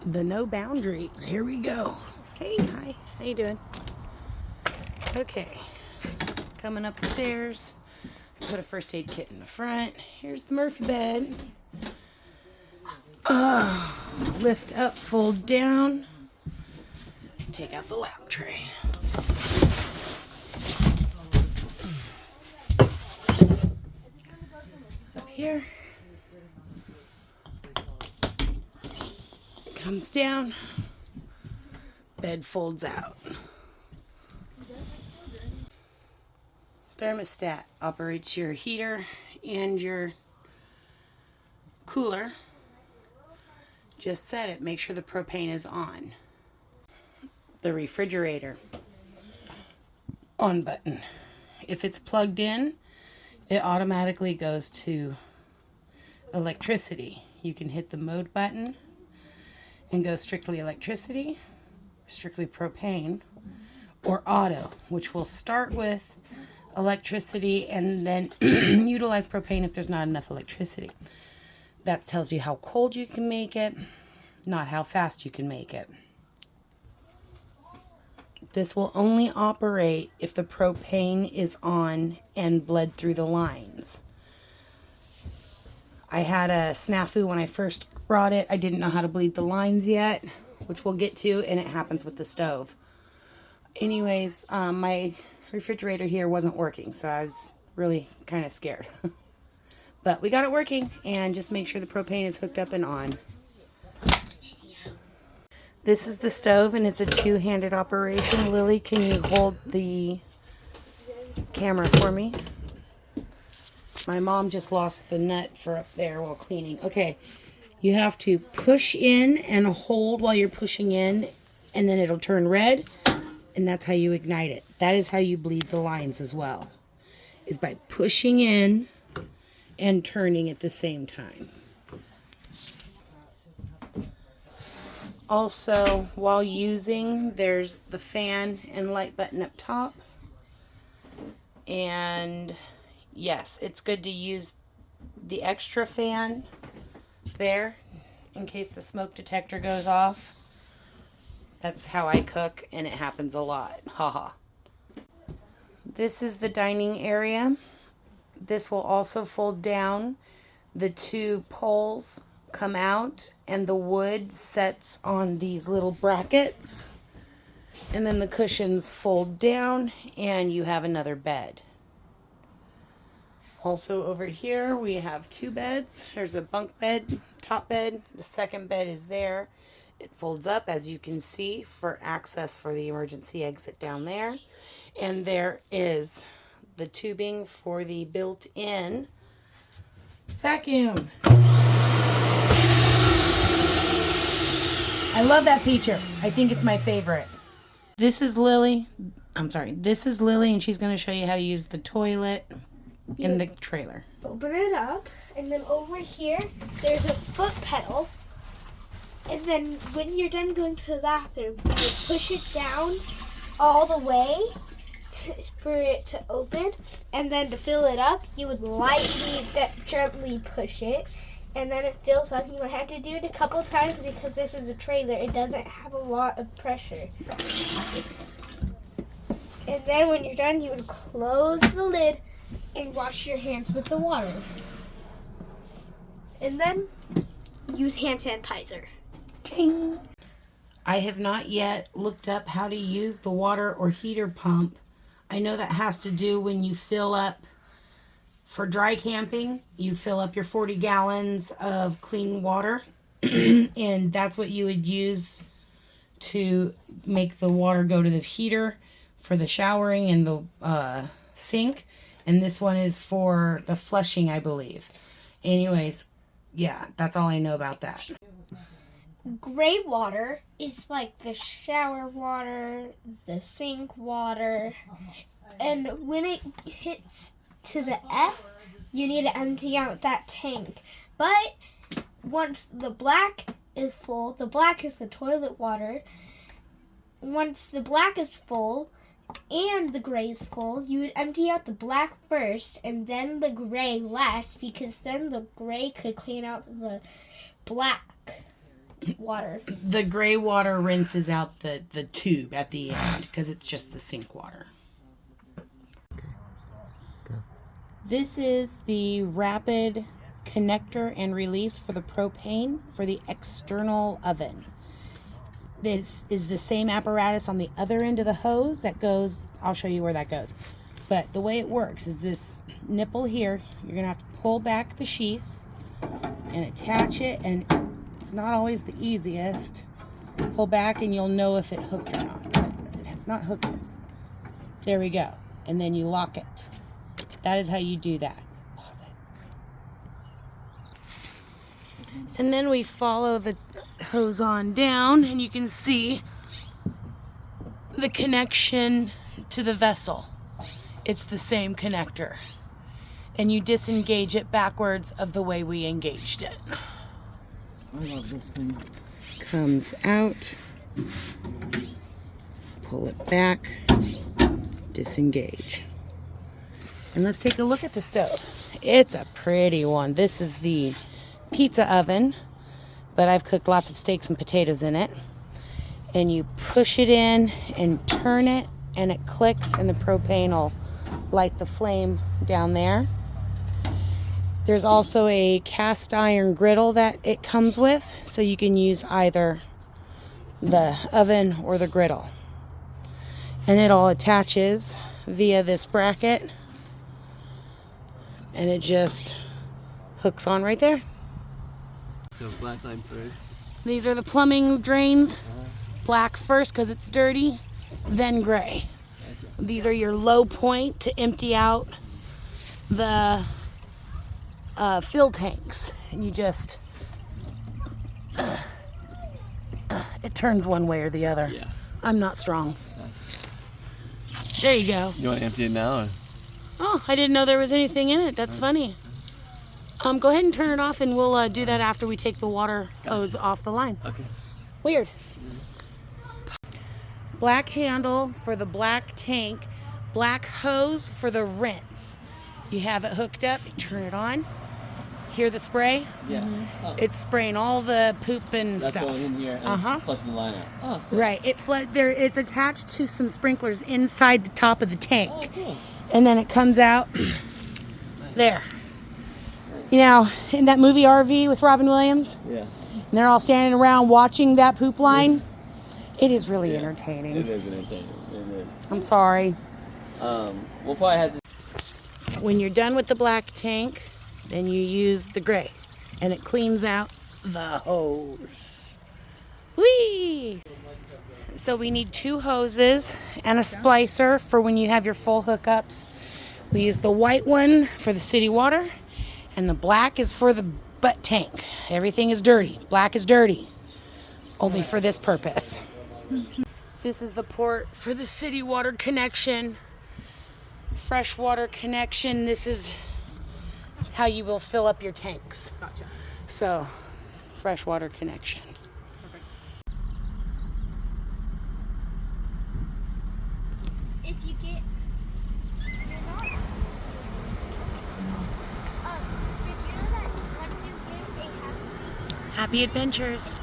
The no boundaries. Here we go. Hey, hi. How you doing? Okay. Coming up the stairs. Put a first aid kit in the front. Here's the Murphy bed. Lift up, fold down. Take out the lap tray. Up here. Comes down. Bed folds out. Thermostat operates your heater and your cooler. Just set it. Make sure the propane is on. The refrigerator on button. If it's plugged in, it automatically goes to electricity. You can hit the mode button and go strictly electricity, strictly propane, or auto, which will start with electricity and then utilize propane if there's not enough electricity. That tells you how cold you can make it, not how fast you can make it. This will only operate if the propane is on and bled through the lines. I had a snafu when I first brought it. I didn't know how to bleed the lines yet, which we'll get to, and it happens with the stove. Anyways, my refrigerator here wasn't working, so I was really kind of scared. But we got it working, and just make sure the propane is hooked up and on. This is the stove, and it's a two-handed operation. Lily, can you hold the camera for me? My mom just lost the nut for up there while cleaning. Okay, you have to push in and hold while you're pushing in, and then it'll turn red, and that's how you ignite it. That is how you bleed the lines as well, is by pushing in and turning at the same time. Also, while using, there's the fan and light button up top. And yes, it's good to use the extra fan there in case the smoke detector goes off. That's how I cook, and it happens a lot. Haha. This is the dining area. This will also fold down. The two poles come out, and the wood sets on these little brackets. And then the cushions fold down, and you have another bed. Also over here, we have two beds. There's a bunk bed, top bed. The second bed is there. It folds up, as you can see, for access for the emergency exit down there. And there is the tubing for the built-in vacuum. I love that feature. I think it's my favorite. This is Lily. This is Lily, and she's going to show you how to use the toilet in the trailer. Open it up, and then over here, there's a foot pedal. And then when you're done going to the bathroom, you push it down all the way for it to open. And then to fill it up, you would lightly, gently push it. And then it fills up. You might have to do it a couple times because this is a trailer. It doesn't have a lot of pressure. And then when you're done, you would close the lid and wash your hands with the water. And then use hand sanitizer. Ting! I have not yet looked up how to use the water or heater pump. I know that has to do when you fill up for dry camping. You fill up your 40 gallons of clean water, and that's what you would use to make the water go to the heater for the showering and the sink. And this one is for the flushing, I believe. Anyways, yeah, that's all I know about that. Gray water is like the shower water, the sink water, and when it hits to the F, you need to empty out that tank. But once the black is full, the black is the toilet water. Once the black is full and the gray is full, you would empty out the black first and then the gray last, because then the gray could clean out the black water. The gray water rinses out the tube at the end because it's just the sink water. This is the rapid connector and release for the propane for the external oven. This is the same apparatus on the other end of the hose that goes, I'll show you where that goes. But the way it works is this nipple here, you're gonna have to pull back the sheath and attach it, and it's not always the easiest. Pull back and you'll know if it hooked or not. It has not hooked it. There we go. And then you lock it. That is how you do that. Pause it. And then we follow the hose on down, and you can see the connection to the vessel. It's the same connector. And you disengage it backwards of the way we engaged it. I love this thing. Comes out, pull it back, disengage. And let's take a look at the stove. It's a pretty one. This is the pizza oven, but I've cooked lots of steaks and potatoes in it. And you push it in and turn it, and it clicks, and the propane will light the flame down there. There's also a cast iron griddle that it comes with, so you can use either the oven or the griddle. And it all attaches via this bracket, and it just hooks on right there. So black line first. These are the plumbing drains. Black first because it's dirty, then gray. These are your low point to empty out the fill tanks, and you just it turns one way or the other. Yeah. I'm not strong. There you go. You want to empty it now? Or? Oh, I didn't know there was anything in it. That's funny. Go ahead and turn it off, and we'll do that after we take the water hose off the line. Okay. Weird. Black handle for the black tank, black hose for the rinse. You have it hooked up, you turn it on. Hear the spray? Yeah. Oh, It's spraying all the poop and that's stuff. going in here and Uh-huh. it's flushing the line out. Oh, sick. Right. It's attached to some sprinklers inside the top of the tank. Oh, cool. And then it comes out there. You know, in that movie RV with Robin Williams, Yeah. and they're all standing around watching that poop line. It is really entertaining. It is entertaining. It is. I'm sorry. We'll probably have to. When you're done with the black tank, then you use the gray, and it cleans out the hose. Whee! So we need 2 hoses and a splicer for when you have your full hookups. We use the white one for the city water, and the black is for the butt tank. Everything is dirty. Black is dirty. Only for this purpose. This is the port for the city water connection. Fresh water connection. This is how you will fill up your tanks. Gotcha. So, fresh water connection. Perfect. If you get, you're not. Did you know that once you get a Happy adventures.